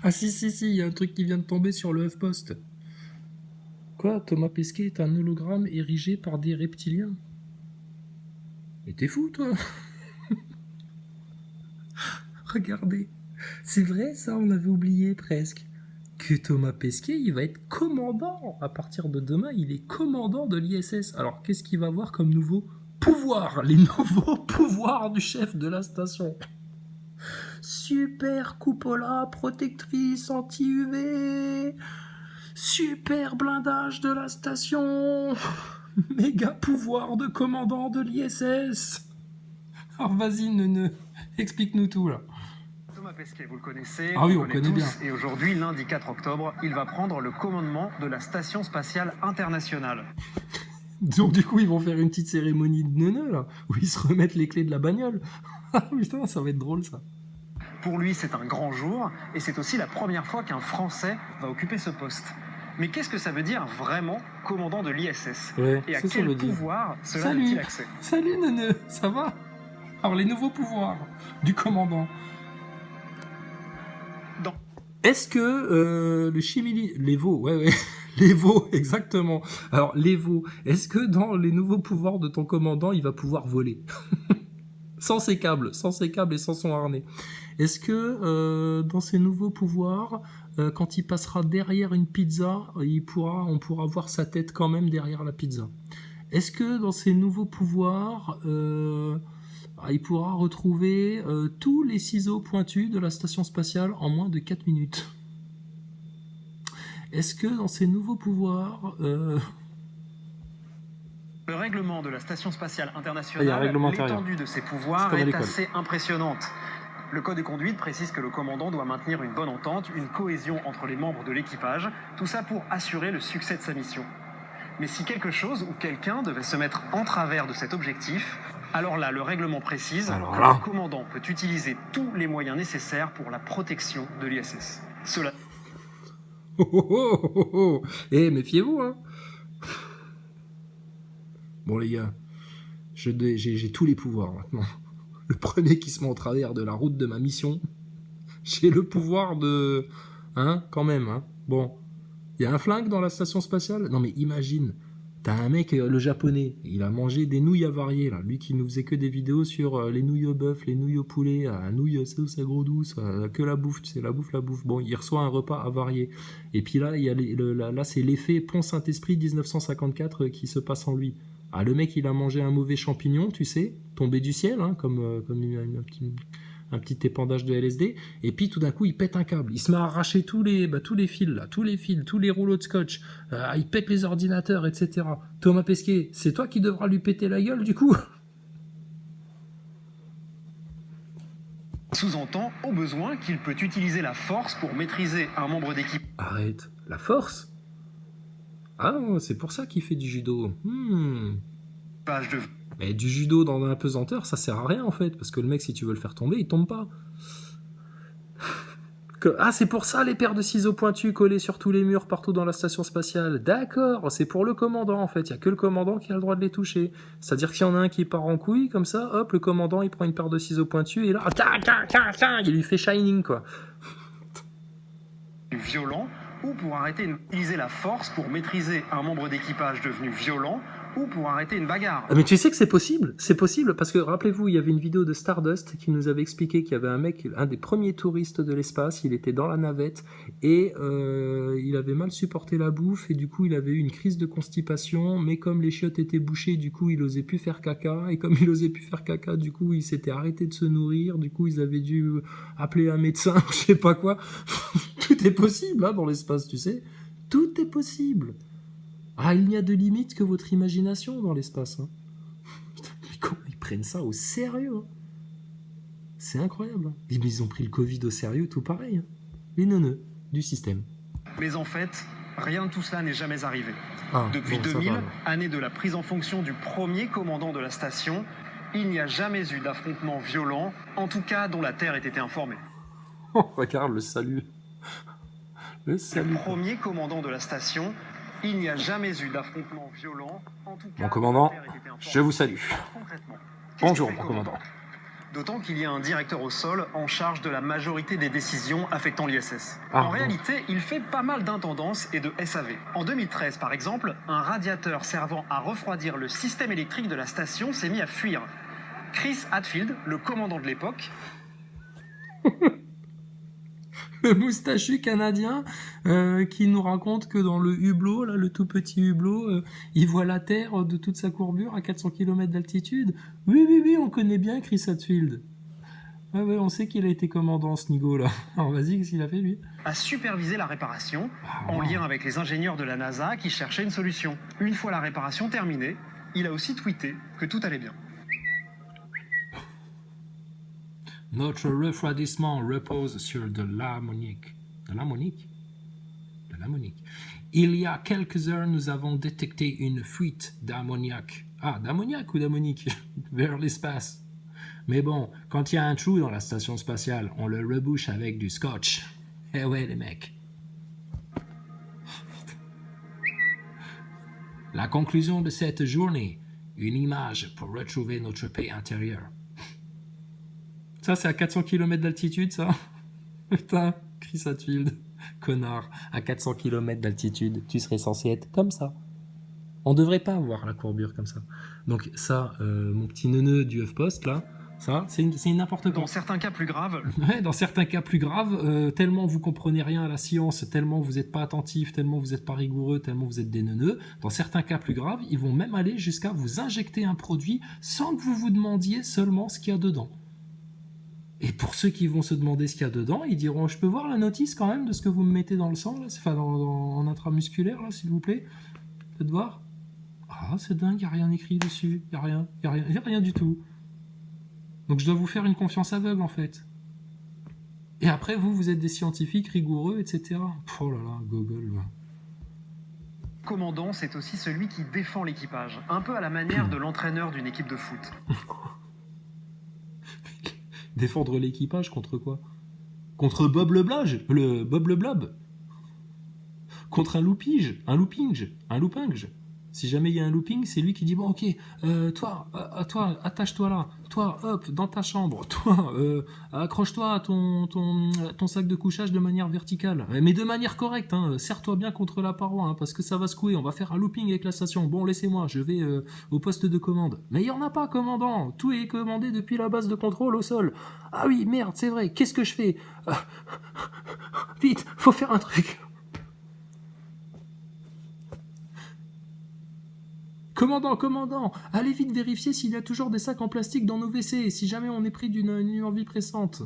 Ah si, si, si, il y a un truc qui vient de tomber sur le HuffPost. Quoi, Thomas Pesquet est un hologramme érigé par des reptiliens? Mais t'es fou, toi? Regardez. C'est vrai, ça, on avait oublié presque. Que Thomas Pesquet, il va être commandant. À partir de demain, il est commandant de l'ISS. Alors, qu'est-ce qu'il va avoir comme nouveau pouvoir? Les nouveaux pouvoirs du chef de la station. Super coupola protectrice anti-UV. Super blindage de la station. Méga pouvoir de commandant de l'ISS. Alors vas-y, explique-nous tout là. Thomas Pesquet, vous le connaissez, Ah oui, on le connaît bien. Et aujourd'hui, lundi 4 octobre, il va prendre le commandement de la Station Spatiale Internationale. Donc du coup, ils vont faire une petite cérémonie de neuneu là, où ils se remettent les clés de la bagnole. Ah putain, ça va être drôle ça. Pour lui, c'est un grand jour, et c'est aussi la première fois qu'un Français va occuper ce poste. Mais qu'est-ce que ça veut dire vraiment commandant de l'ISS? Ouais, et à c'est ça, quel veut dire. pouvoir cela Salut. a-t-il accès? Salut neuneu, ça va? Alors les nouveaux pouvoirs du commandant. Dans- Est-ce que le chimili... Les veaux, ouais. Les veaux, exactement. Alors, les veaux, est-ce que dans les nouveaux pouvoirs de ton commandant, il va pouvoir voler? Sans ses câbles et sans son harnais. Est-ce que dans ses nouveaux pouvoirs, quand il passera derrière une pizza, on pourra voir sa tête quand même derrière la pizza? Est-ce que dans ses nouveaux pouvoirs, il pourra retrouver tous les ciseaux pointus de la station spatiale en moins de 4 minutes? Est-ce que dans ses nouveaux pouvoirs... Le règlement de la Station Spatiale Il y a un Internationale, règlement intérieur. l'étendue de ses pouvoirs C'est comme à est l'école. assez impressionnante. Le code de conduite précise que le commandant doit maintenir une bonne entente, une cohésion entre les membres de l'équipage, tout ça pour assurer le succès de sa mission. Mais si quelque chose ou quelqu'un devait se mettre en travers de cet objectif, alors là, le règlement précise Alors que là. le commandant peut utiliser tous les moyens nécessaires pour la protection de l'ISS. Cela Eh, méfiez-vous, hein. Bon, les gars, j'ai tous les pouvoirs maintenant. Le premier qui se met en travers de la route de ma mission, j'ai le pouvoir de... Hein, quand même, hein. Bon, il y a un flingue dans la station spatiale? Non, mais imagine, t'as un mec, le japonais, il a mangé des nouilles avariées, là. Lui qui nous faisait que des vidéos sur les nouilles au bœuf, les nouilles au poulet, nouilles sauce agro douce, que la bouffe, tu sais, la bouffe. Bon, il reçoit un repas avarié. Et puis là, il y a là c'est l'effet Pont Saint-Esprit 1954 qui se passe en lui. Ah, le mec, il a mangé un mauvais champignon, tu sais, tombé du ciel, hein, comme un petit épandage de LSD, et puis tout d'un coup, il pète un câble. Il se met à arracher tous les fils, là, tous les rouleaux de scotch. Il pète les ordinateurs, etc. Thomas Pesquet, c'est toi qui devras lui péter la gueule, du coup? sous-entend, au besoin, qu'il peut utiliser la force pour maîtriser un membre d'équipe. Arrête. La force? Ah, c'est pour ça qu'il fait du judo. Page de Mais du judo dans un pesanteur, ça sert à rien en fait, parce que le mec, si tu veux le faire tomber, il tombe pas. Ah, c'est pour ça les paires de ciseaux pointus collés sur tous les murs partout dans la station spatiale. D'accord, c'est pour le commandant en fait. Il y a que le commandant qui a le droit de les toucher. C'est-à-dire que s'il y en a un qui part en couille comme ça, hop, le commandant il prend une paire de ciseaux pointus et là, il lui fait Shining quoi. violent, ou pour arrêter d'utiliser la force pour maîtriser un membre d'équipage devenu violent, ou pour arrêter une bagarre. Mais tu sais que c'est possible parce que rappelez-vous, il y avait une vidéo de Stardust qui nous avait expliqué qu'il y avait un mec, un des premiers touristes de l'espace, il était dans la navette et il avait mal supporté la bouffe et du coup il avait eu une crise de constipation, mais comme les chiottes étaient bouchées, du coup il osait plus faire caca et comme il osait plus faire caca, du coup il s'était arrêté de se nourrir, du coup ils avaient dû appeler un médecin, je sais pas quoi. Tout est possible hein, dans l'espace, tu sais, tout est possible. Ah, il n'y a de limite que votre imagination dans l'espace. Hein. Putain, mais comment ils prennent ça au sérieux hein. C'est incroyable. Hein. Ils ont pris le Covid au sérieux, tout pareil. Hein. Les neuneux du système. Mais en fait, rien de tout cela n'est jamais arrivé. Ah, Depuis bon, 2000, va, année de la prise en fonction du premier commandant de la station, il n'y a jamais eu d'affrontement violent, en tout cas dont la Terre ait été informée. Oh, regarde le salut. Le salut. Le premier commandant de la station, il n'y a jamais eu d'affrontement violent, en tout cas... Mon commandant, je vous salue. Bonjour, mon commandant. D'autant qu'il y a un directeur au sol en charge de la majorité des décisions affectant l'ISS. Ah, En bon. réalité, il fait pas mal d'intendances et de SAV. En 2013, par exemple, un radiateur servant à refroidir le système électrique de la station s'est mis à fuir. Chris Hadfield, le commandant de l'époque, Le moustachu canadien qui nous raconte que dans le hublot, là, le tout petit hublot, il voit la Terre de toute sa courbure à 400 km d'altitude. Oui, oui, oui, on connaît bien Chris Hadfield. Ah ouais, on sait qu'il a été commandant ce niveau-là. Alors vas-y, qu'est-ce qu'il a fait lui? a supervisé la réparation Ah, en wow. lien avec les ingénieurs de la NASA qui cherchaient une solution. Une fois la réparation terminée, il a aussi tweeté que tout allait bien. Notre refroidissement repose sur de l'ammoniac. De l'ammoniac? De l'ammoniac. Il y a quelques heures, nous avons détecté une fuite d'ammoniac. Ah, d'ammoniac ou d'ammonique? Vers l'espace. Mais bon, quand il y a un trou dans la station spatiale, on le rebouche avec du scotch. Eh ouais, les mecs. La conclusion de cette journée, une image pour retrouver notre paix intérieure. Ça, c'est à 400 km d'altitude, ça? Putain, Chris Hadfield. Connard, à 400 km d'altitude, tu serais censé être comme ça. On devrait pas avoir la courbure comme ça. Donc ça, mon petit neuneu du HuffPost, là, ça, c'est n'importe quoi. Dans certains cas plus graves, Ouais, dans certains cas plus graves, tellement vous comprenez rien à la science, tellement vous n'êtes pas attentif, tellement vous n'êtes pas rigoureux, tellement vous êtes des neuneux, dans certains cas plus graves, ils vont même aller jusqu'à vous injecter un produit sans que vous vous demandiez seulement ce qu'il y a dedans. Et pour ceux qui vont se demander ce qu'il y a dedans, ils diront: je peux voir la notice quand même de ce que vous me mettez dans le sang, là, enfin en intramusculaire, là, s'il vous plaît. Faites voir. Ah, c'est dingue, il n'y a rien écrit dessus, il n'y a rien du tout. Donc je dois vous faire une confiance aveugle en fait. Et après, vous êtes des scientifiques rigoureux, etc. Oh là là, Google. commandant, c'est aussi celui qui défend l'équipage, un peu à la manière de l'entraîneur d'une équipe de foot. Défendre l'équipage contre quoi? Contre Bob le Blage, le Bob le Blob. Contre un loupinge. Si jamais il y a un looping, c'est lui qui dit: bon, ok, toi, attache-toi là, toi, hop, dans ta chambre, toi, accroche-toi à ton sac de couchage de manière verticale, mais de manière correcte, hein, serre-toi bien contre la paroi, hein, parce que ça va secouer, on va faire un looping avec la station. Bon, laissez-moi, je vais au poste de commande. Mais il n'y en a pas, commandant, tout est commandé depuis la base de contrôle au sol. Ah oui, merde, c'est vrai, qu'est-ce que je fais? Vite, faut faire un truc. Commandant, allez vite vérifier s'il y a toujours des sacs en plastique dans nos WC, si jamais on est pris d'une envie pressante.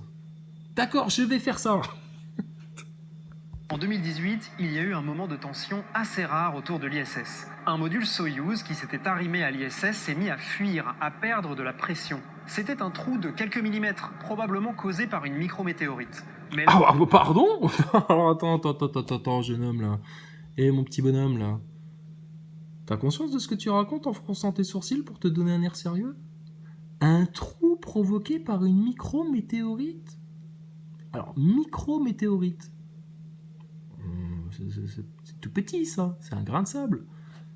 D'accord, je vais faire ça. En 2018, il y a eu un moment de tension assez rare autour de l'ISS. Un module Soyouz qui s'était arrimé à l'ISS s'est mis à fuir, à perdre de la pression. C'était un trou de quelques millimètres, probablement causé par une micrométéorite. Mais là, Ah, pardon. Alors, attends, jeune homme là. Et mon petit bonhomme là. T'as conscience de ce que tu racontes en fronçant tes sourcils pour te donner un air sérieux? Un trou provoqué par une micrométéorite? Alors, micrométéorite. C'est tout petit ça, c'est un grain de sable.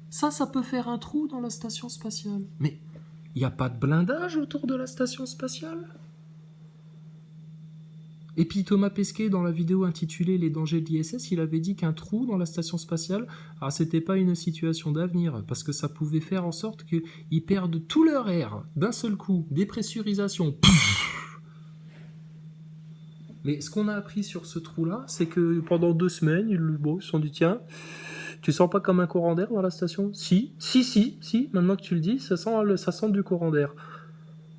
Ça peut faire un trou dans la station spatiale. Mais il n'y a pas de blindage autour de la station spatiale? Et puis Thomas Pesquet, dans la vidéo intitulée Les dangers de l'ISS, il avait dit qu'un trou dans la station spatiale, c'était pas une situation d'avenir, parce que ça pouvait faire en sorte qu'ils perdent tout leur air d'un seul coup, dépressurisation. Mais ce qu'on a appris sur ce trou-là, c'est que pendant 2 semaines, ils se sont dit: tiens, tu sens pas comme un courant d'air dans la station? Si, maintenant que tu le dis, ça sent du courant d'air.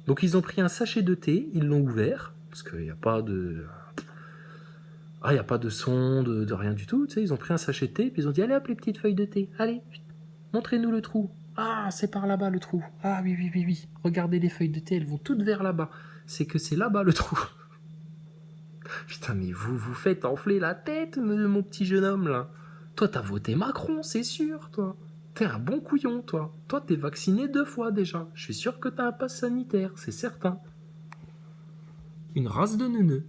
Donc ils ont pris un sachet de thé, ils l'ont ouvert, parce qu'il n'y a pas de... il n'y a pas de son, de rien du tout, tu sais, ils ont pris un sachet de thé, puis ils ont dit: allez hop, les petites feuilles de thé, allez, montrez-nous le trou. Ah, c'est par là-bas le trou. Ah oui, regardez les feuilles de thé, elles vont toutes vers là-bas. C'est que c'est là-bas le trou. Putain, mais vous faites enfler la tête, mon petit jeune homme, là. Toi, t'as voté Macron, c'est sûr, toi. T'es un bon couillon, toi. Toi, t'es vacciné 2 fois, déjà. Je suis sûr que t'as un pass sanitaire, c'est certain. Une race de neuneux.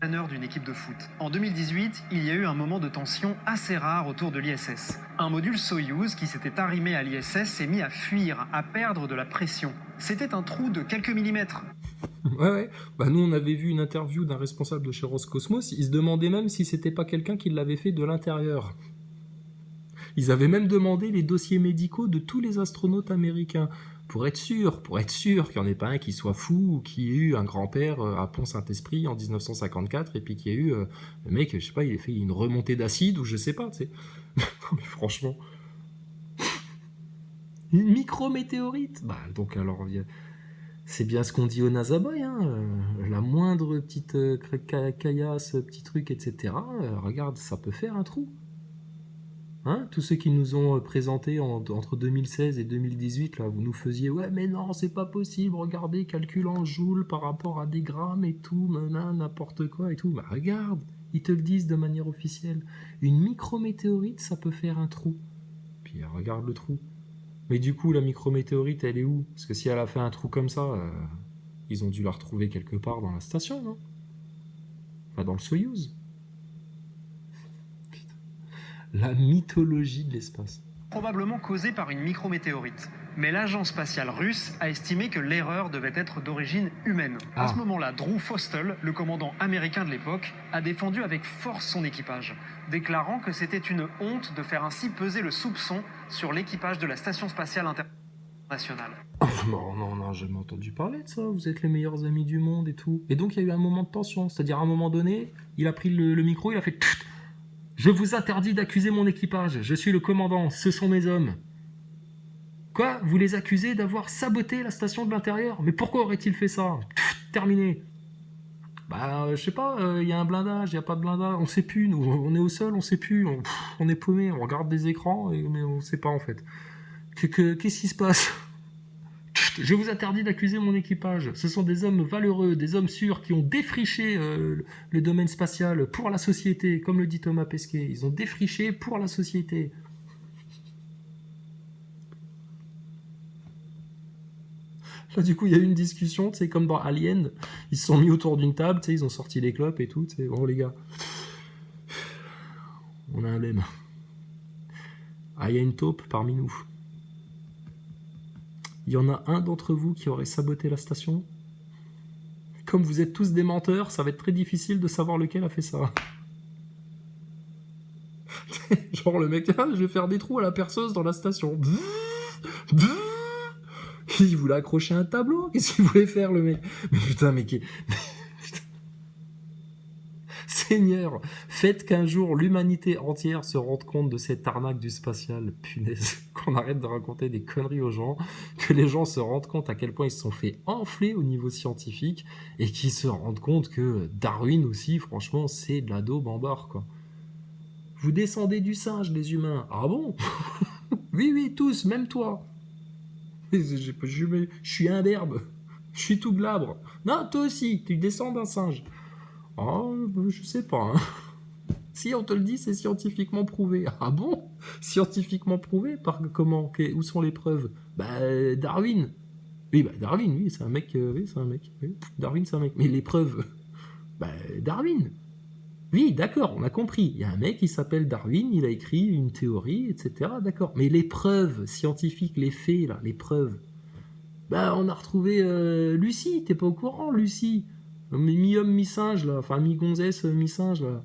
d'une équipe de foot. En 2018, il y a eu un moment de tension assez rare autour de l'ISS. Un module Soyouz qui s'était arrimé à l'ISS s'est mis à fuir, à perdre de la pression. C'était un trou de quelques millimètres. Ouais. Bah, nous, on avait vu une interview d'un responsable de chez Roscosmos. Il se demandait même si c'était pas quelqu'un qui l'avait fait de l'intérieur. Ils avaient même demandé les dossiers médicaux de tous les astronautes américains pour être sûr qu'il n'y en ait pas un qui soit fou ou qui ait eu un grand-père à Pont-Saint-Esprit en 1954 et puis qu'il y a eu le mec, je sais pas, il a fait une remontée d'acide ou je sais pas, tu sais. Mais franchement, une micrométéorite. Bah donc alors, c'est bien ce qu'on dit au NASA Boy, hein. La moindre petite caillasse, petit truc, etc. Regarde, ça peut faire un trou. Hein, tous ceux qui nous ont présenté entre 2016 et 2018, là, vous nous faisiez ouais mais non c'est pas possible, regardez, calcul en joules par rapport à des grammes et tout, n'importe quoi et tout. Bah regarde, ils te le disent de manière officielle. Une micrométéorite, ça peut faire un trou. Puis regarde le trou. Mais du coup la micrométéorite elle est où? Parce que si elle a fait un trou comme ça, ils ont dû la retrouver quelque part dans la station, non? Enfin dans le Soyouz. La mythologie de l'espace. Probablement causée par une micrométéorite. Mais l'agence spatiale russe a estimé que l'erreur devait être d'origine humaine. À ce moment-là, Drew Fostel, le commandant américain de l'époque, a défendu avec force son équipage, déclarant que c'était une honte de faire ainsi peser le soupçon sur l'équipage de la station spatiale internationale. Non, j'ai jamais entendu parler de ça, vous êtes les meilleurs amis du monde et tout. Et donc il y a eu un moment de tension, c'est-à-dire à un moment donné, il a pris le micro, il a fait... Je vous interdis d'accuser mon équipage, je suis le commandant, ce sont mes hommes. Quoi? Vous les accusez d'avoir saboté la station de l'intérieur? Mais pourquoi aurait-il fait ça? Terminé. Bah, je sais pas, y a un blindage, il n'y a pas de blindage, on sait plus, nous, on est au sol, on sait plus, on est paumé, on regarde des écrans, mais on sait pas en fait. Qu'est-ce qui se passe? Je vous interdis d'accuser mon équipage. Ce sont des hommes valeureux, des hommes sûrs qui ont défriché le domaine spatial pour la société, comme le dit Thomas Pesquet. Ils ont défriché pour la société. Là, du coup, il y a eu une discussion, tu sais, comme dans Alien. Ils se sont mis autour d'une table, tu sais, ils ont sorti les clopes et tout. Tu sais, bon, les gars, on a un lemme. Ah, il y a une taupe parmi nous. Il y en a un d'entre vous qui aurait saboté la station. Comme vous êtes tous des menteurs, ça va être très difficile de savoir lequel a fait ça. Genre le mec, ah, je vais faire des trous à la perceuse dans la station. Il voulait accrocher un tableau. Qu'est-ce qu'il voulait faire le mec? Mais putain, Seigneur, faites qu'un jour l'humanité entière se rende compte de cette arnaque du spatial, punaise, qu'on arrête de raconter des conneries aux gens, que les gens se rendent compte à quel point ils se sont fait enfler au niveau scientifique, et qu'ils se rendent compte que Darwin aussi, franchement, c'est de la daube en barre, quoi. Vous descendez du singe, les humains. Ah bon? Oui, tous, même toi. Je suis imberbe. Je suis tout glabre. Non, toi aussi, tu descends d'un singe. Oh, je sais pas. Hein. Si on te le dit, c'est scientifiquement prouvé. Ah bon? Scientifiquement prouvé? Par comment? Où sont les preuves? Bah, Darwin. Oui, bah, Darwin, oui, c'est un mec. Oui, c'est un mec. Oui. Darwin, c'est un mec. Mais les preuves? Bah, Darwin. Oui, d'accord, on a compris. Il y a un mec qui s'appelle Darwin, il a écrit une théorie, etc. D'accord. Mais les preuves scientifiques, les faits, là, les preuves. Bah, on a retrouvé Lucie. T'es pas au courant, Lucie? Mi-homme, mi-singe, là. Enfin, mi-gonzesse, mi-singe, là.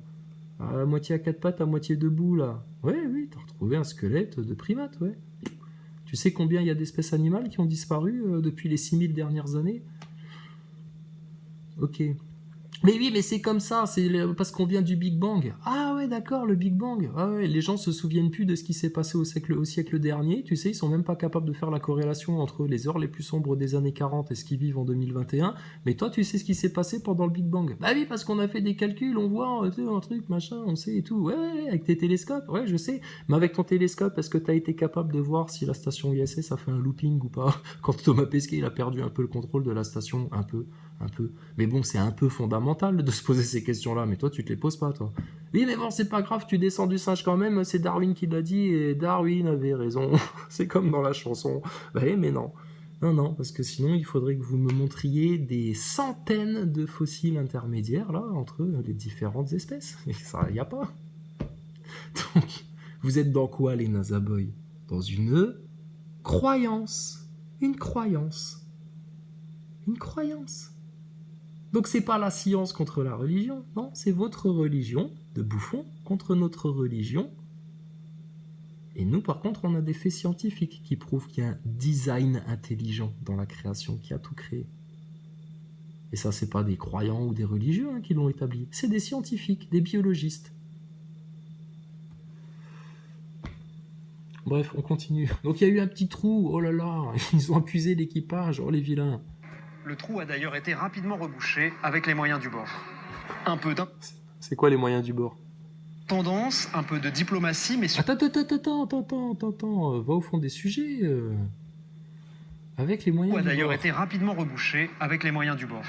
À moitié à quatre pattes, à moitié debout, là. Ouais, oui, t'as retrouvé un squelette de primate, ouais. Tu sais combien il y a d'espèces animales qui ont disparu depuis les 6000 dernières années? Ok. Mais oui, mais c'est comme ça, c'est parce qu'on vient du Big Bang. Ah ouais, d'accord, le Big Bang. Ah ouais, les gens se souviennent plus de ce qui s'est passé au siècle dernier. Tu sais, ils sont même pas capables de faire la corrélation entre les heures les plus sombres des années 40 et ce qu'ils vivent en 2021. Mais toi, tu sais ce qui s'est passé pendant le Big Bang. Bah oui, parce qu'on a fait des calculs, on voit un truc, machin, on sait et tout. Ouais, avec tes télescopes, ouais, je sais. Mais avec ton télescope, est-ce que t'as été capable de voir si la station ISS a fait un looping ou pas? Quand Thomas Pesquet, il a perdu un peu le contrôle de la station, un peu. Mais bon, c'est un peu fondamental de se poser ces questions-là, mais toi, tu te les poses pas, toi. Oui, mais bon, c'est pas grave, tu descends du singe quand même, c'est Darwin qui l'a dit, et Darwin avait raison. C'est comme dans la chanson. Bah oui, mais non. Non, non, parce que sinon, il faudrait que vous me montriez des centaines de fossiles intermédiaires, là, entre les différentes espèces. Et ça, il n'y a pas. Donc, vous êtes dans quoi, les NASA Boys? Dans une croyance. Une croyance. Une croyance. Donc, c'est pas la science contre la religion, non, c'est votre religion de bouffon contre notre religion. Et nous, par contre, on a des faits scientifiques qui prouvent qu'il y a un design intelligent dans la création qui a tout créé. Et ça, c'est pas des croyants ou des religieux qui l'ont établi, c'est des scientifiques, des biologistes. Bref, on continue. Donc il y a eu un petit trou, oh là là, ils ont accusé l'équipage, oh les vilains. Le trou a d'ailleurs été rapidement rebouché avec les moyens du bord. Un peu C'est quoi les moyens du bord? d'intendance, un peu de diplomatie, mais surtout... Attends, va au fond des sujets. Avec les moyens a du d'ailleurs bord. été rapidement rebouché avec les moyens du bord.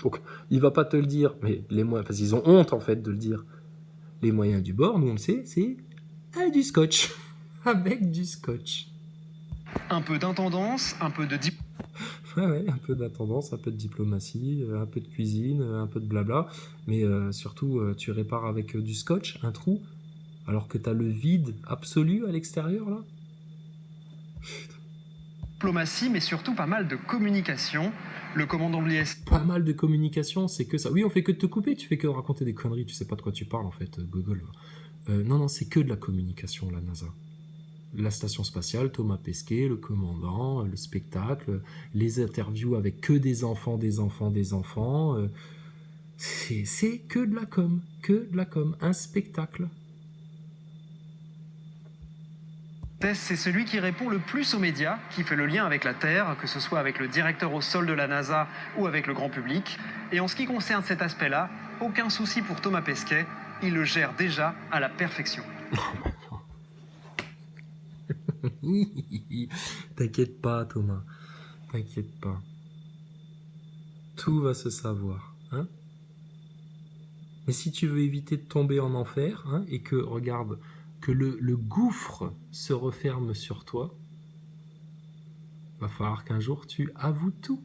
Donc, il va pas te le dire, mais les moyens, parce qu'ils ont honte en fait de le dire. Les moyens du bord, nous on le sait, c'est du scotch. Avec du scotch. Un peu d'intendance, un peu de Ouais, un peu d'attendance, un peu de diplomatie, un peu de cuisine, un peu de blabla. Mais surtout, tu répares avec du scotch, un trou, alors que t'as le vide absolu à l'extérieur, là. diplomatie, mais surtout pas mal de communication. Le commandant de l'IS Pas mal de communication, c'est que ça. Oui, on fait que de te couper, tu fais que raconter des conneries, tu sais pas de quoi tu parles en fait, Google. Non, c'est que de la communication, la NASA. La station spatiale, Thomas Pesquet, le commandant, le spectacle, les interviews avec que des enfants. C'est que de la com, un spectacle. c'est celui qui répond le plus aux médias, qui fait le lien avec la Terre, que ce soit avec le directeur au sol de la NASA ou avec le grand public. Et en ce qui concerne cet aspect-là, aucun souci pour Thomas Pesquet, il le gère déjà à la perfection. T'inquiète pas, Thomas. T'inquiète pas. Tout va se savoir, hein. Mais si tu veux éviter de tomber en enfer, hein, et que, regarde, que le gouffre se referme sur toi, va falloir qu'un jour tu avoues tout.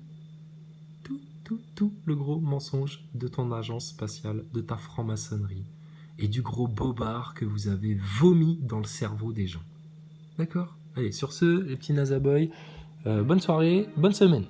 Tout le gros mensonge de ton agence spatiale, de ta franc-maçonnerie, et du gros bobard que vous avez vomi dans le cerveau des gens. D'accord? Allez, sur ce, les petits NASA Boys, bonne soirée, bonne semaine.